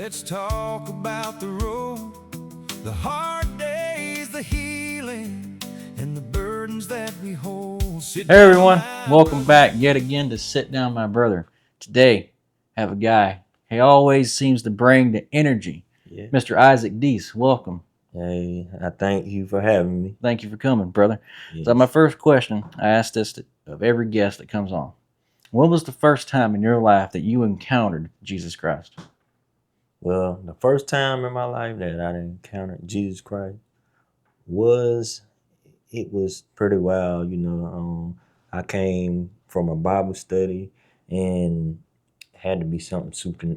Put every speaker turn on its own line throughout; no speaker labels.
Let's talk about the road, the hard days, the healing, and the burdens that we hold.
Hey everyone, welcome back yet again to Sit Down My Brother. Today, I have a guy, he always seems to bring the energy.
Yeah.
Mr. Isaac Deese, welcome.
Hey, I thank you for having me.
Thank you for coming, brother.
Yes.
So my first question, I ask this of every guest that comes on. When was the first time in your life that you encountered Jesus Christ?
Well, the first time in my life that I encountered Jesus Christ was pretty wild. I came from a Bible study and had to be something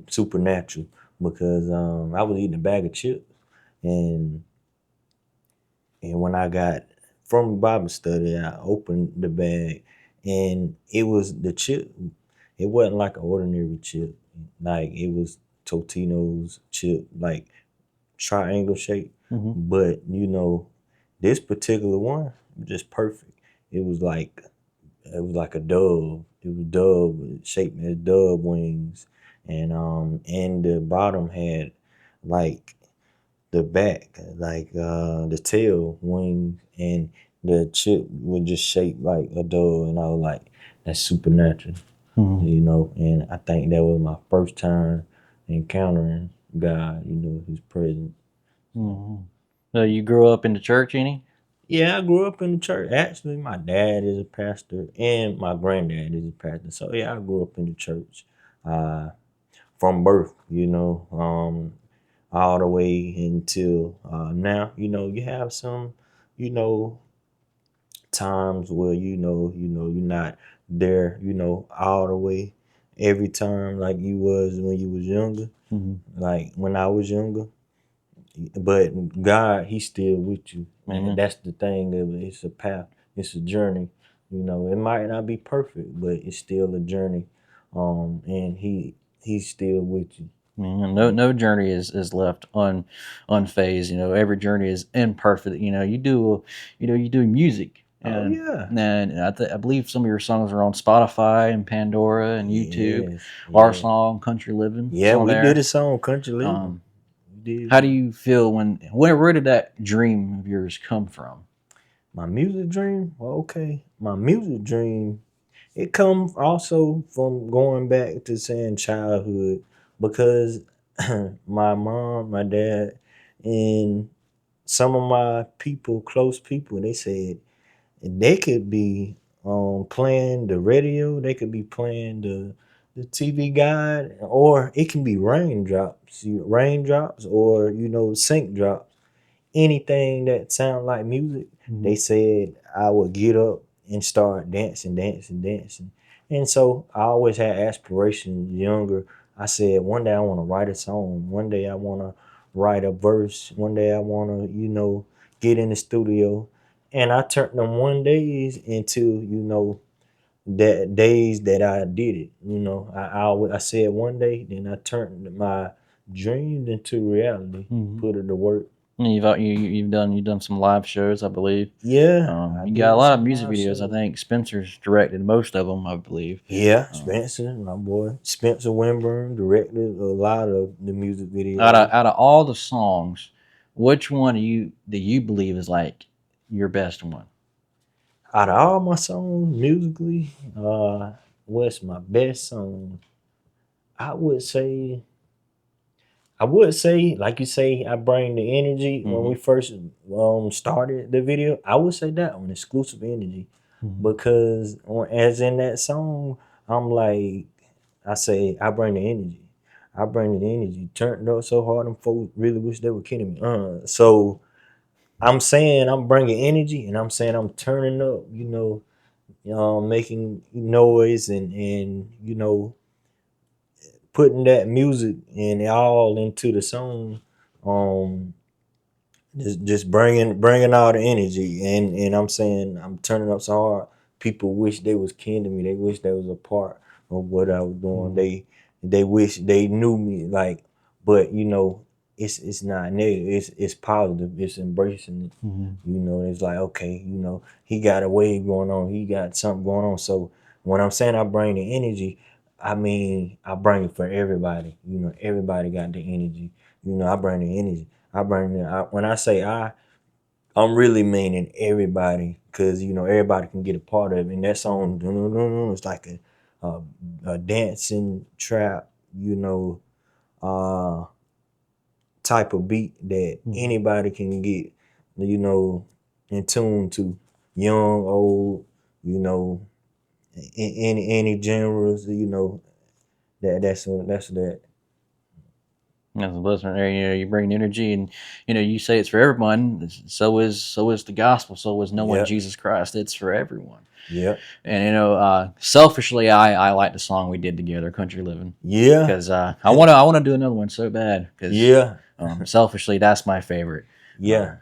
supernatural because I was eating a bag of chips and when I got from Bible study, I opened the bag and it was the chip. It wasn't like an ordinary chip. Like it was Totino's chip, like triangle shape.
Mm-hmm.
But this particular one was just perfect. It was like a dove. It was dove shaped as dove wings. And the bottom had like the back, like the tail wing, and the chip was just shaped like a dove, and I was like, that's supernatural, And I think that was my first time encountering God, His presence.
Mm-hmm. So you grew up in the church, any?
Yeah, I grew up in the church. Actually, my dad is a pastor, and my granddad is a pastor. So yeah, I grew up in the church from birth, all the way until now. You have some, you know, times where you're not there, all the way every time like you was when you was younger,
Mm-hmm.
like when I was younger. But God, He's still with you,
Mm-hmm.
and that's the thing. It's a path, it's a journey. It might not be perfect, but it's still a journey. And He's still with you.
No journey is left unfazed. Every journey is imperfect. You do music,
Oh
and
yeah.
I believe some of your songs are on Spotify and Pandora and YouTube.
Yes,
Our
yeah.
song, Country Living,
Yeah,
it's on
we
there.
did a song, Country Living.
Um,
We did.
how do you feel where did that dream of yours come from?
My music dream? Well, okay. My music dream, it comes also from going back to saying childhood because my mom, my dad, and some of my people, close people, they said they could be playing the radio, they could be playing the TV guide, or it can be raindrops or sink drops, anything that sound like music. They said I would get up and start dancing, dancing, dancing. And so I always had aspirations younger. I said one day I want to write a song. One day I want to write a verse. One day I want to, get in the studio. And I turned them one days into, that days that I did it. I said one day, then I turned my dreams into reality, put it to work.
You've done some live shows, I believe.
Yeah, I
You got a
did
lot of
some
music
live
videos. I
shows.
think Spencer's directed most of them, I believe.
Yeah, Spencer, my boy. Spencer Winburn directed a lot of the music videos.
Out of all the songs, which one do you believe is like your best one?
Out of all my songs musically, what's my best song? I would say like you say, I bring the energy when we first started the video. I would say that one, Exclusive Energy, because as in that song, I'm like, I say I bring the energy. I bring the energy. Turned up so hard, them folks really wish they were kidding me. So I'm saying I'm bringing energy, and I'm saying I'm turning up. Making noise and putting that music and all into the song. Um, just bringing all the energy, and I'm saying I'm turning up so hard. People wish they was kin to me. They wish they was a part of what I was doing. They wish they knew me. Like, but it's not negative. It's positive. It's embracing it. It's like, okay, he got a wave going on. He got something going on. So when I'm saying I bring the energy, I mean, I bring it for everybody. You know, everybody got the energy. You know, I bring the energy. I bring the. When I say I'm really meaning everybody, because you know everybody can get a part of it. And that song, it's like a dancing trap. You know, uh, type of beat that anybody can get. You know, in tune to, young, old. You know, in any genres. You know, that's that.
As a listener there, you know, you bring energy, and you know, you say it's for everyone. So is the gospel. So is knowing
Yep.
Jesus Christ. It's for everyone.
Yep.
And you know, selfishly, I like the song we did together, "Country Living,"
Yeah.
because I wanna do another one so bad. Because
Yeah.
selfishly, that's my favorite.
Yeah.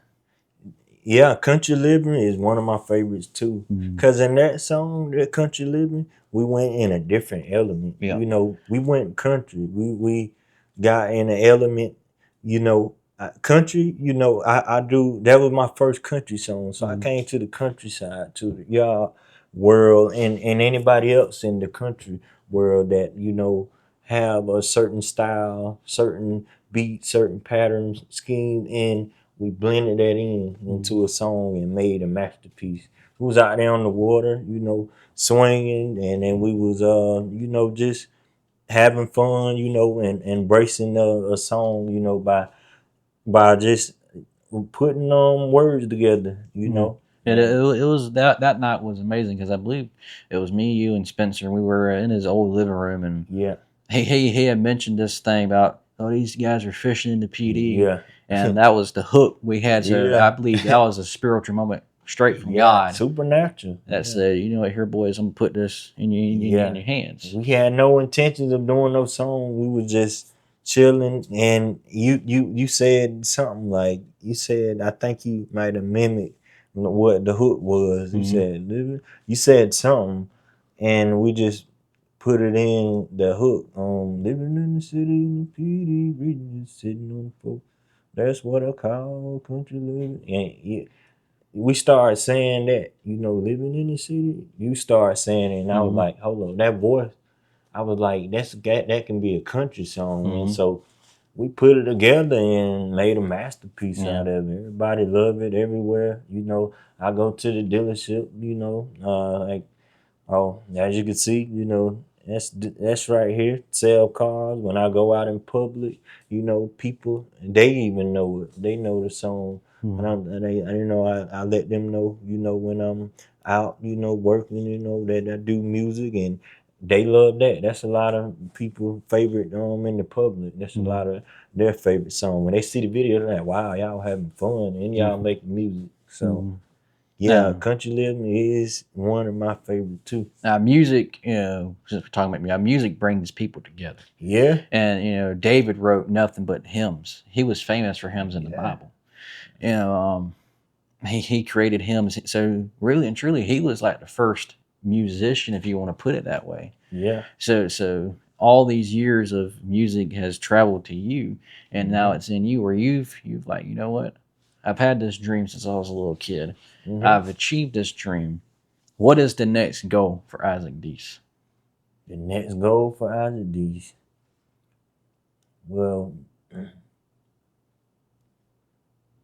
Yeah, Country Living is one of my favorites too. Cause in that song, that Country Living, we went in a different element.
Yeah.
You know, we went country. We got in an element. You know, country. You know, I do. That was my first country song, so I came to the countryside, to the y'all world, and anybody else in the country world that you know have a certain style, certain beat, certain patterns, scheme, and we blended that into a song and made a masterpiece. We was out there on the water, you know, swinging, and then we was you know, just having fun, you know, and embracing a song, you know, by just putting words together, you know.
It was that night was amazing because I believe it was me, you, and Spencer. We were in his old living room, and
Yeah.
he had mentioned this thing about, oh, these guys are fishing in the PD,
Yeah.
and that was the hook we had. So
Yeah.
I believe that was a spiritual moment straight from
Yeah,
God
supernatural.
that said, you know what, here, boys, I'm gonna put this in your hands.
We had no intentions of doing no song. We were just chilling, and you said something like, you said, I think you might have mimicked what the hook was. You said, you said something, and we just put it in the hook. Living in the city in the PD, reading, sitting on the floor. That's what I call country living. And we started saying that, you know, living in the city. You start saying it, and I was like, hold on, that voice. I was like, that can be a country song, and so we put it together and made a masterpiece out of it. Everybody love it everywhere. You know, I go to the dealership. You know, like, oh, as you can see, you know, that's right here. Sell cars. When I go out in public, you know, people, they even know it. They know the song. I let them know, you know, when I'm out, you know, working, you know, that I do music, and they love that. That's a lot of people favorite in the public. That's a lot of their favorite song. When they see the video, they're like, wow, y'all having fun and y'all making music. So yeah, country living is one of my favorite too.
Now, music, you know, since we're talking about music, music brings people together.
Yeah.
And you know, David wrote nothing but hymns. He was famous for hymns in the Bible. You know, he created hymns. So really and truly, he was like the first musician, if you want to put it that way.
Yeah.
So all these years of music has traveled to you, and now it's in you, where you've like, you know what? I've had this dream since I was a little kid. I've achieved this dream. What is the next goal for Isaac Deese?
The next goal for Isaac Deese. Well,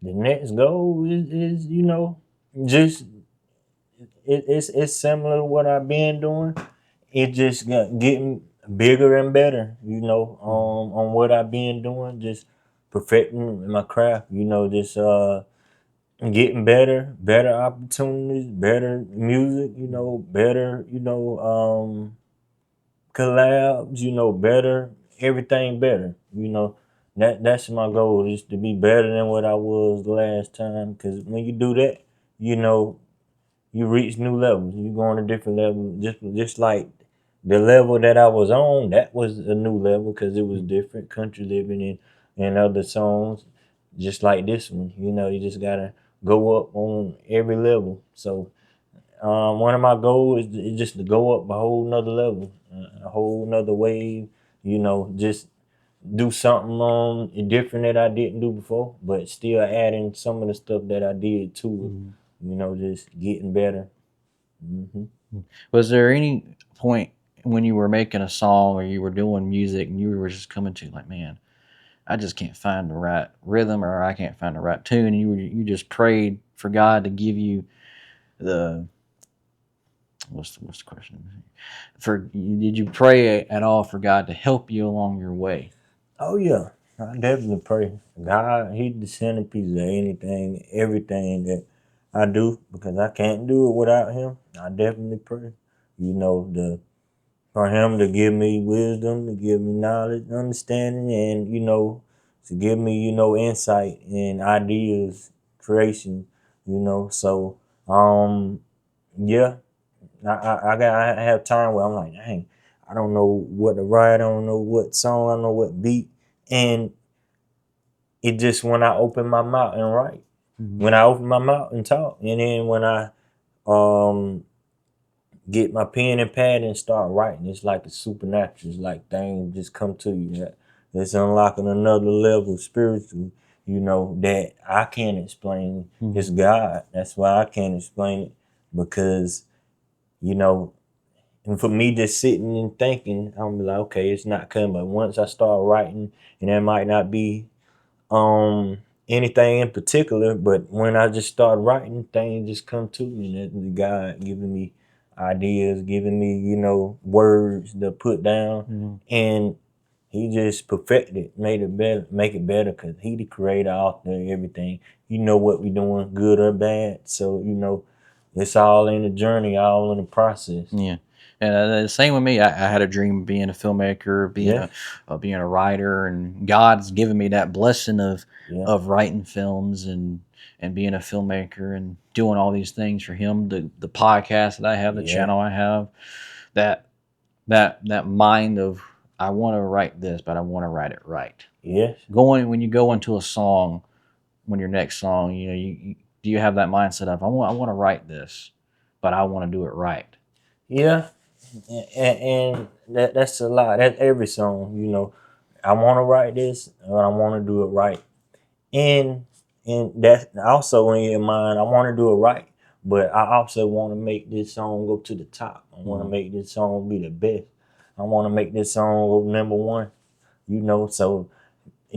the next goal is you know, just it's similar to what I've been doing. It just got getting bigger and better, you know, on what I've been doing, just perfecting my craft, you know, just getting better opportunities, better music, you know, better, you know, collabs, you know, better, everything better, you know. That's my goal, is to be better than what I was the last time. Because when you do that, you know, you reach new levels. You go on a different level, just like the level that I was on. That was a new level because it was different. Country living and other songs, just like this one. You know, you just gotta go up on every level. So one of my goals is just to go up a whole nother level, a whole nother wave. You know, just do something different that I didn't do before, but still adding some of the stuff that I did to it. You know, just getting better.
Was there any point when you were making a song or you were doing music and you were just coming to like, man, I just can't find the right rhythm or I can't find the right tune, and you just prayed for God to give you the what's the question? Did you pray at all for God to help you along your way?
Oh yeah, I definitely pray. God, He the centerpiece of anything, everything that I do because I can't do it without Him. I definitely pray. You know, for Him to give me wisdom, to give me knowledge, understanding, and to give me insight and ideas, creation. So yeah, I have time where I'm like, dang, I don't know what to write, I don't know what song, I don't know what beat, and it just when I open my mouth and write, when I open my mouth and talk, and then when I um get my pen and pad and start writing, it's like a supernatural. It's like things just come to you. It's unlocking another level spiritual, that I can't explain. It's God. That's why I can't explain it because you know and for me just sitting and thinking, I'm like, okay, it's not coming. But once I start writing, and that might not be um anything in particular, but when I just start writing, things just come to me. And that's God giving me ideas, giving me, words to put down. And He just perfected it, made it better, make it better, because He the creator, author, everything. You know what we doing, good or bad. So, it's all in the journey, all in the process.
Yeah, and the same with me. I had a dream of being a filmmaker,
Yeah.
being a writer, and God's given me that blessing
Yeah.
of writing films and being a filmmaker and doing all these things for Him. The podcast that I have, the
Yeah.
channel I have, that that mind of I want to write this, but I want to write it right.
Yes.
When you go into a song, when your next song, do you have that mindset of I want to write this, but I want to do it right.
Yeah, and that's a lot. That's every song, I want to write this, and I want to do it right. And that also in your mind, I want to do it right, but I also want to make this song go to the top. I want to make this song be the best. I want to make this song go number one. So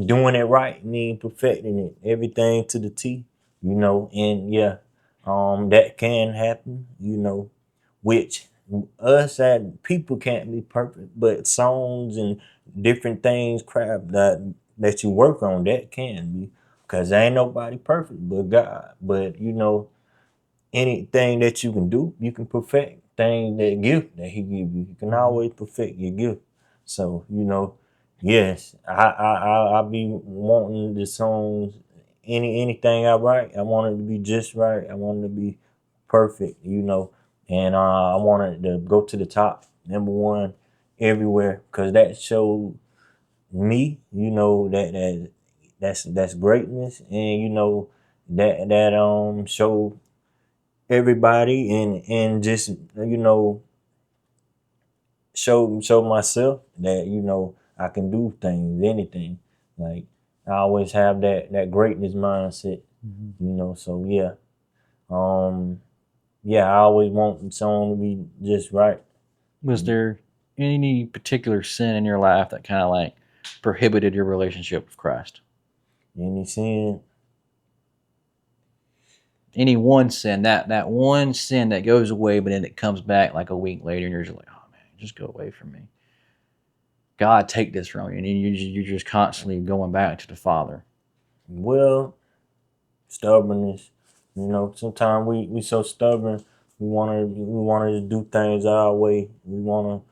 doing it right means perfecting it, everything to the T. And yeah, that can happen. Which us and people can't be perfect, but songs and different things, crap that you work on, that can be, because ain't nobody perfect but God. But anything that you can do, you can perfect. Thing that gift that He give you, you can always perfect your gift. So yes, I be wanting the songs, anything I write, I want it to be just right. I want it to be perfect, and I want it to go to the top, number one, everywhere, because that showed me, that's greatness, and that show everybody, and just show myself that I can do things, anything. Like I always have that greatness mindset, So yeah, I always want the song to be just right.
Was there any particular sin in your life that kind of like prohibited your relationship with Christ?
Any sin?
Any one sin, that one sin that goes away, but then it comes back like a week later, and you're just like, oh man, just go away from me. God, take this from you, and you're just constantly going back to the Father.
Well, stubbornness. Sometimes we so stubborn. We wanna do things our way. We wanna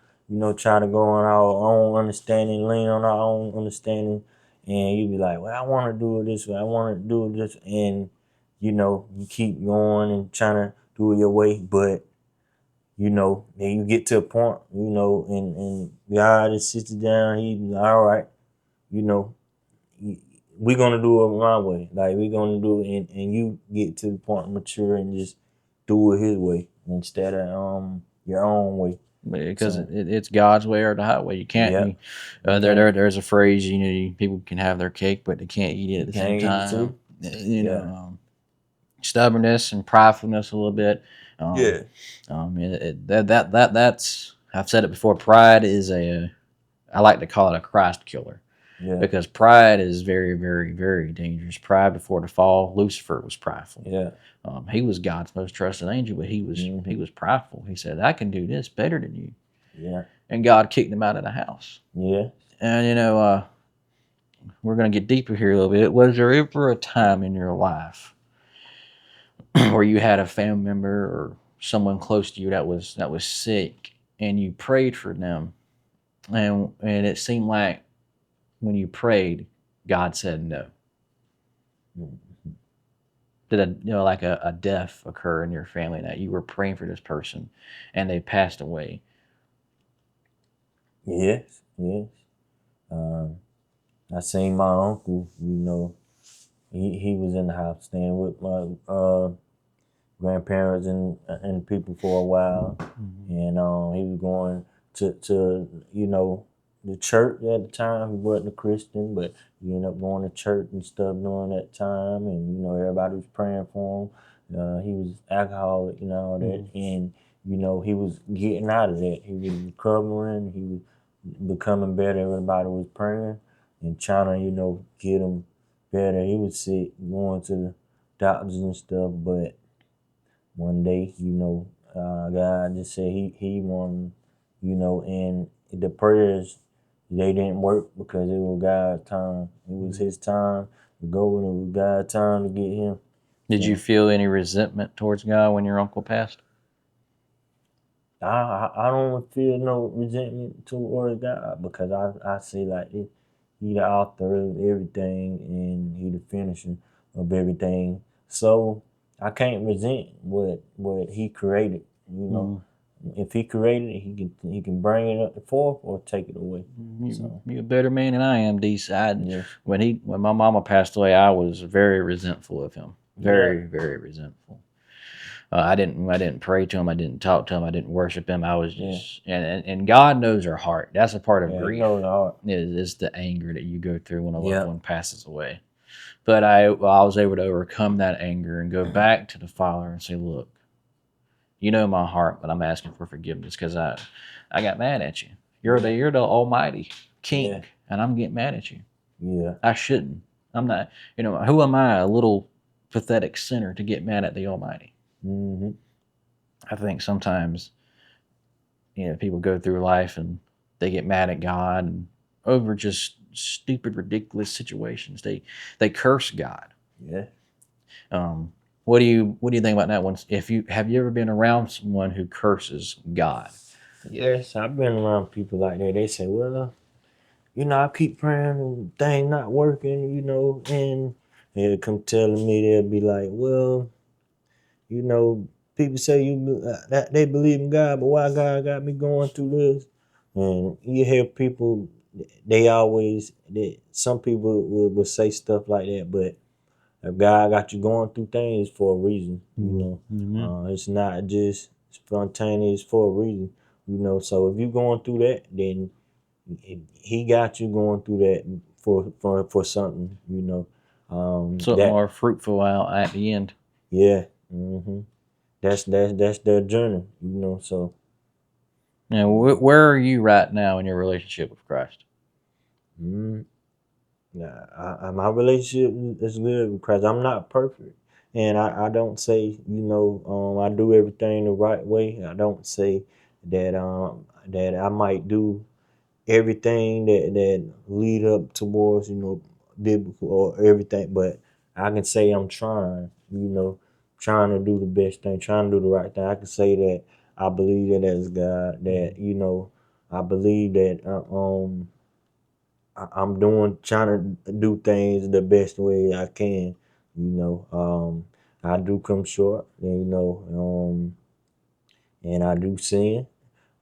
try to go on our own understanding, lean on our own understanding, and you be like, well, I want to do it this way. I want to do it this, and you keep going and trying to do it your way, but then you get to a point, and God is sits down. He be like, all right, we're gonna do it my way. Like we're gonna do it, and you get to the point of mature and just do it His way instead of your own way.
Because
So,
it's God's way or the highway. You can't.
yeah,
There's a phrase. People can have their cake, but they can't eat it at the same
can't eat it
time.
too.
Stubbornness and pridefulness a little bit.
Yeah.
That's I've said it before. Pride is I like to call it a Christ killer
Yeah.
because pride is very, very, very dangerous. Pride before the fall, Lucifer was prideful.
Yeah.
He was God's most trusted angel, but he was prideful. He said, "I can do this better than you,"
Yeah.
and God kicked him out of the house.
Yeah.
And we're gonna get deeper here a little bit. Was there ever a time in your life where you had a family member or someone close to you that was sick, and you prayed for them, and it seemed like when you prayed, God said no?
Mhm.
Did like a death occur in your family that you were praying for this person and they passed away?
Yes. Yes. Um, I seen my uncle. He was in the house staying with my grandparents and people for a while, and he was going to the church at the time. He wasn't a Christian, but he ended up going to church and stuff during that time, and everybody was praying for him. He was alcoholic and all that, and he was getting out of that. He was recovering. He was becoming better. Everybody was praying and trying to get him better. He was sick, going to the doctors and stuff, but one day, God just said he wanted, and the prayers, they didn't work because it was God's time. It was his time to go, and it was God's time to get him.
Did you feel any resentment towards God when your uncle passed?
I don't feel no resentment towards God because I see like he the author of everything and he the finisher of everything. So I can't resent what he created. If he created it, he can bring it up forth or take it away.
You're a better man than I am, D.
Yeah.
When my mama passed away, I was very resentful of him. Very, very resentful. I didn't pray to him. I didn't talk to him. I didn't worship him. I was just and God knows our heart. That's a part of
Yeah,
grief.
he knows the heart.
Is the anger that you go through when a loved one passes away. But I was able to overcome that anger and go back to the Father and say, "Look, you know my heart, but I'm asking for forgiveness because I got mad at you. You're the Almighty King, and I'm getting mad at you.
Yeah.
I shouldn't. I'm not. Who am I, a little pathetic sinner, to get mad at the Almighty?"
Mm-hmm.
I think sometimes, people go through life and they get mad at God and over just stupid, ridiculous situations. They curse God.
Yeah.
What do you think about that one? Have you ever been around someone who curses God?
Yes, I've been around people like that. They say, well, I keep praying and things not working, and they'll come telling me, they'll be like, well, people say that they believe in God, but why God got me going through this? And you hear people, some people will say stuff like that, but if God got you going through things for a reason, it's not just spontaneous for a reason, So if you're going through that, then He got you going through that for something,
Something more fruitful out at the end.
Yeah. Mm-hmm. That's their journey, So.
Now, where are you right now in your relationship with Christ?
My relationship is good because I'm not perfect, and I don't say I do everything the right way. I don't say that I might do everything that lead up towards biblical or everything, but I can say I'm trying, trying to do the best thing, trying to do the right thing. I can say that I believe that as God, that I believe that I'm trying to do things the best way I can. I do come short, and I do sin,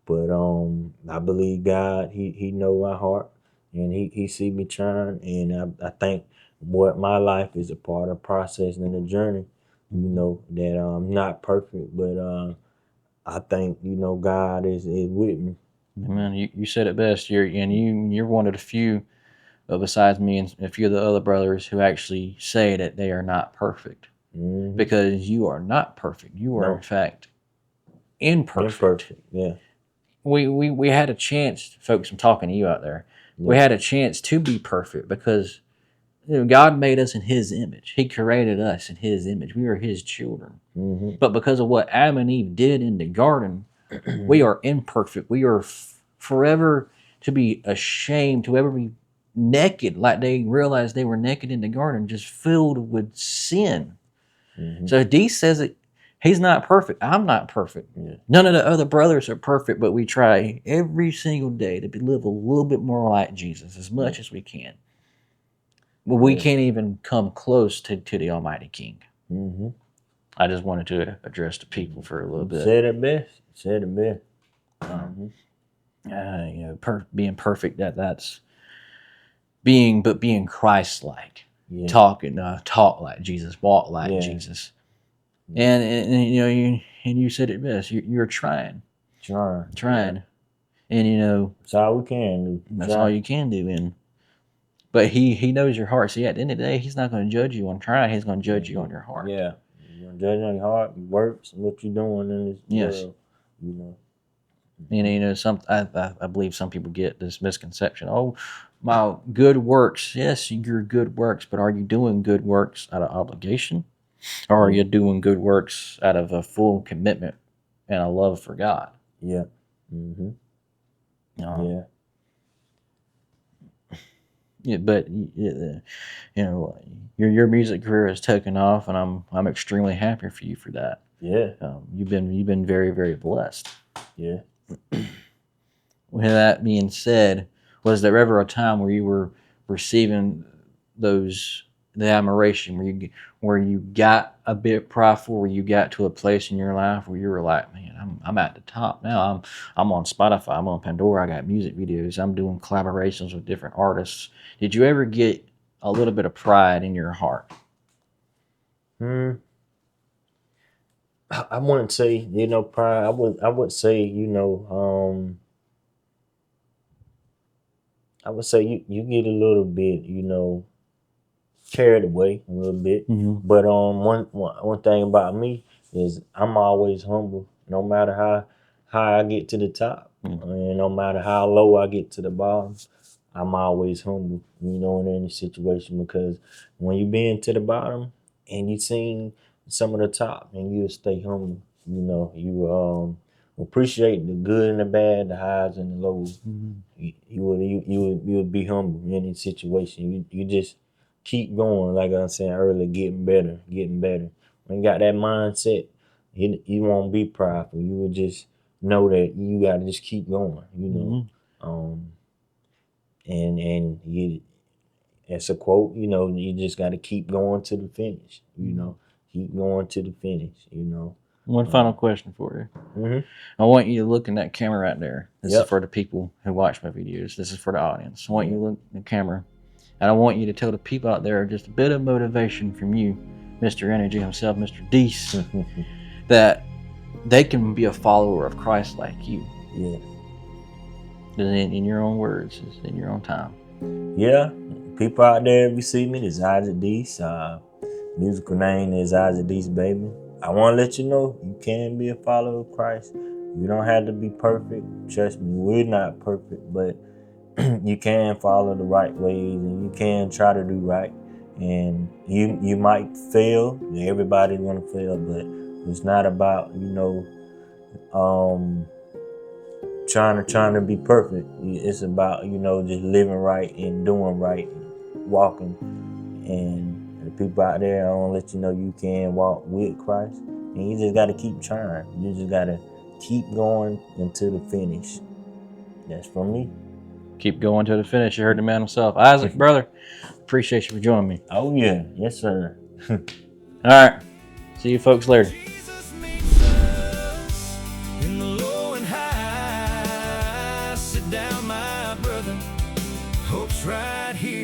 but I believe God, He know my heart, and He see me trying, and I think what my life is a part of process and the journey. That I'm not perfect, but I think God is with me.
Man, you said it best. You're one of the few, besides me and a few of the other brothers, who actually say that they are not perfect.
Mm-hmm.
Because you are not perfect. You are, in fact, imperfect.
Imperfect, yeah.
we had a chance, folks. I'm talking to you out there. We had a chance to be perfect because God made us in His image. He created us in His image. We are His children.
Mm-hmm.
But because of what Adam and Eve did in the garden, we are imperfect. We are forever to be ashamed, to ever be naked, like they realized they were naked in the garden, just filled with sin.
Mm-hmm.
So D says it. He's not perfect. I'm not perfect.
Yeah.
None of the other brothers are perfect, but we try every single day to live a little bit more like Jesus as much as we can. But we can't even come close to the Almighty King.
Mm-hmm.
I just wanted to address the people for a little bit.
Said it best. Said it best.
Being perfect, that's being Christ-like.
Yeah.
Talk like Jesus, walk like Jesus. And you said it best. You're trying, and
that's all we can do.
that's all you can do. But he knows your heart. See, at the end of the day, He's not going to judge you on trying. He's going to judge you on your heart.
Yeah, you're gonna judge on your heart, your works, and what you're doing in this world.
I believe some people get this misconception. Oh, my good works. Yes, your good works, but are you doing good works out of obligation? Or are you doing good works out of a full commitment and a love for God?
Yeah. Mm-hmm.
Yeah, but your music career has taken off, and I'm extremely happy for you for that.
Yeah.
You've been very, very blessed.
Yeah.
With that being said, was there ever a time where you were receiving the admiration, where you got a bit prideful, where you got to a place in your life where you were like, man, I'm at the top now. I'm on Spotify, I'm on Pandora, I got music videos, I'm doing collaborations with different artists. Did you ever get a little bit of pride in your heart?
I wouldn't say, pride. I would say, I would say you get a little bit, carried away a little bit.
Mm-hmm.
But one thing about me is I'm always humble, no matter how high I get to the top, and no matter how low I get to the bottom. I'm always humble, in any situation, because when you been to the bottom and you seen some of the top, and you'll stay humble. You appreciate the good and the bad, the highs and the lows. Mm-hmm. You would be humble in any situation. You just keep going, like I was saying earlier, getting better. When you got that mindset, you won't be prideful. You will just know that you got to just keep going. Mm-hmm. And you, as a quote, you just got to keep going to the finish. Keep going to the finish.
One final question for you.
Mm-hmm.
I want you to look in that camera right there. This is for the people who watch my videos. This is for the audience. I want you to look in the camera, and I want you to tell the people out there just a bit of motivation from you, Mr. Energy himself, Mr. Deese, that they can be a follower of Christ like you.
Yeah.
In your own words, in your own time.
Yeah, people out there, if you see me, this is Isaac Deese. Musical name is Isaac Deese, baby. I want to let you know you can be a follower of Christ. You don't have to be perfect. Trust me, we're not perfect, but you can follow the right ways, and you can try to do right. And you might fail. Everybody's gonna fail, but it's not about trying to be perfect. It's about just living right and doing right, walking. And the people out there, I want to let you know you can walk with Christ, and you just got to keep trying. You just got to keep going until the finish. That's from me.
Keep going to the finish. You heard the man himself. Isaac, brother, appreciate you for joining me.
Oh yeah, yes sir.
All right, see you folks later.
Jesus meets us in the low and high. Sit down, my brother. Hope's right here.